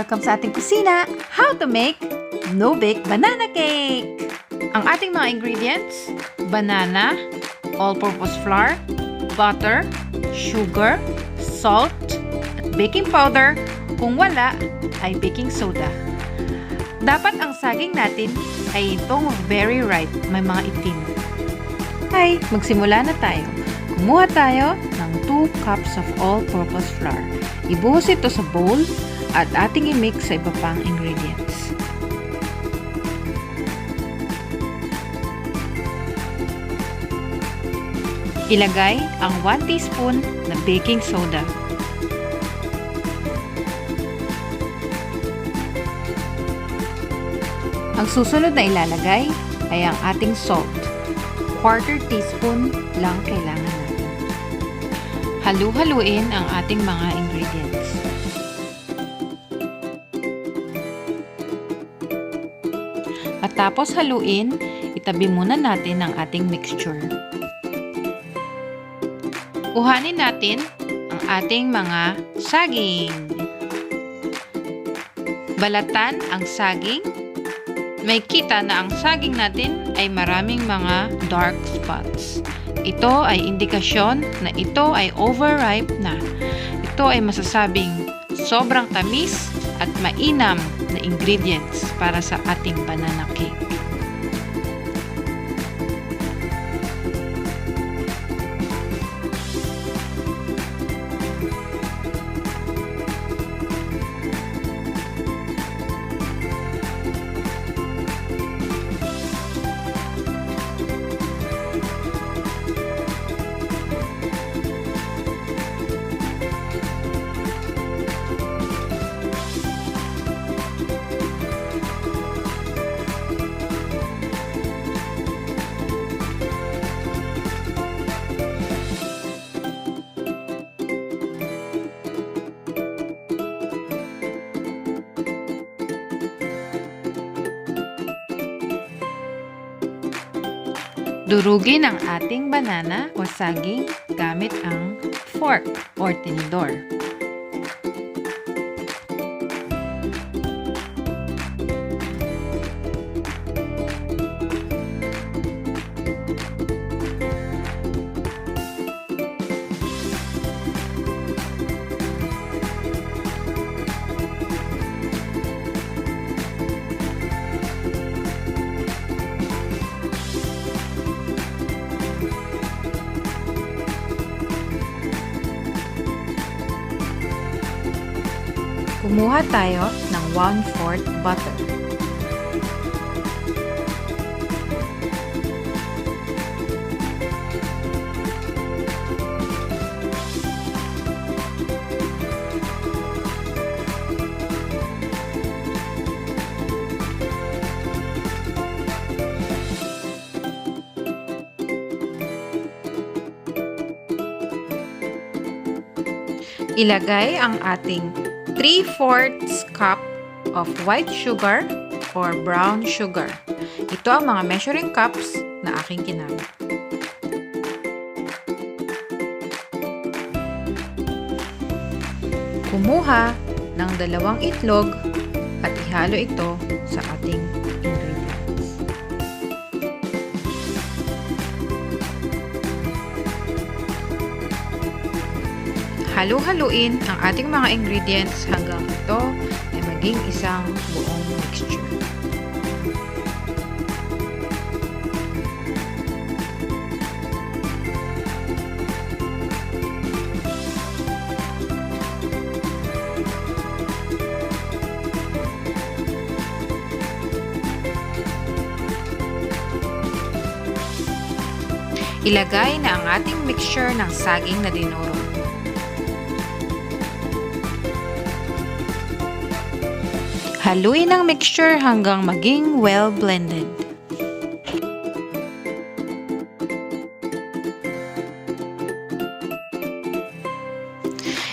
Welcome sa ating kusina! How to make no-bake banana cake! Ang ating mga ingredients, banana, all-purpose flour, butter, sugar, salt, at baking powder. Kung wala, ay baking soda. Dapat ang saging natin ay itong very ripe, may mga itim. Hay, magsimula na tayo. Kumuha tayo ng 2 cups of all-purpose flour. Ibuhos ito sa bowl at ating i-mix sa iba pang ingredients. Ilagay ang 1 teaspoon na baking soda. Ang susunod na ilalagay ay ang ating salt. 1/4 teaspoon lang kailangan natin. Halu-haluin ang ating mga ingredients. At tapos haluin, itabi muna natin ang ating mixture. Kuhanin natin ang ating mga saging. Balatan ang saging. May kita na ang saging natin ay maraming mga dark spots. Ito ay indikasyon na ito ay overripe na. Ito ay masasabing sobrang tamis at mainam na ingredients para sa ating banana cake. Durugin ang ating banana o saging gamit ang fork or tinidor. Kumuha tayo ng 1/4 butter. Ilagay ang ating 3/4 cup of white sugar or brown sugar. Ito ang mga measuring cups na aking ginamit. Kumuha ng 2 itlog at ihalo ito sa ating ingredients. Halu-haluin ang ating mga ingredients hanggang ito ay maging isang buong mixture. Ilagay na ang ating mixture ng saging na dinurog. Haluin ang mixture hanggang maging well blended.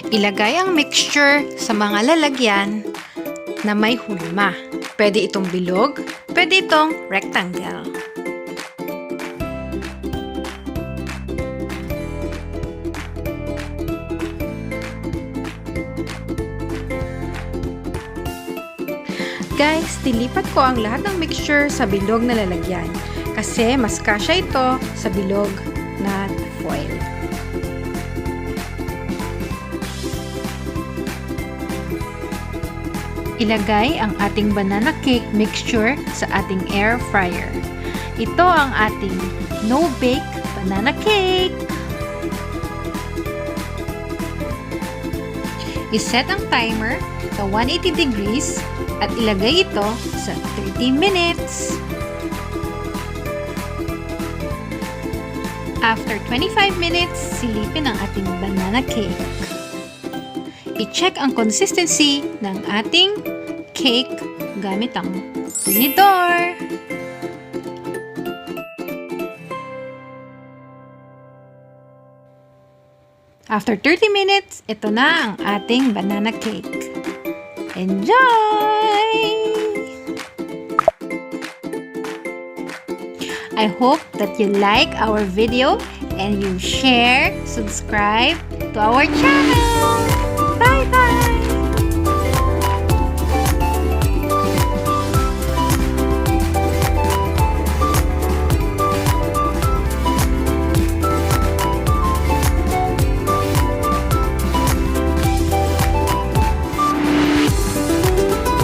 Ilagay ang mixture sa mga lalagyan na may hulma. Pwede itong bilog, pwede itong rectangle. guys, tilipat ko ang lahat ng mixture sa bilog na lalagyan kasi mas kasya ito sa bilog na foil. Ilagay ang ating banana cake mixture sa ating air fryer. Ito ang ating no-bake banana cake. Iset ang timer sa 180 degrees at ilagay ito sa 30 minutes. After 25 minutes, silipin ang ating banana cake. I-check ang consistency ng ating cake gamit ang tinidor. After 30 minutes, ito na ang ating banana cake. Enjoy! I hope that you like our video and you share, subscribe to our channel. Bye-bye!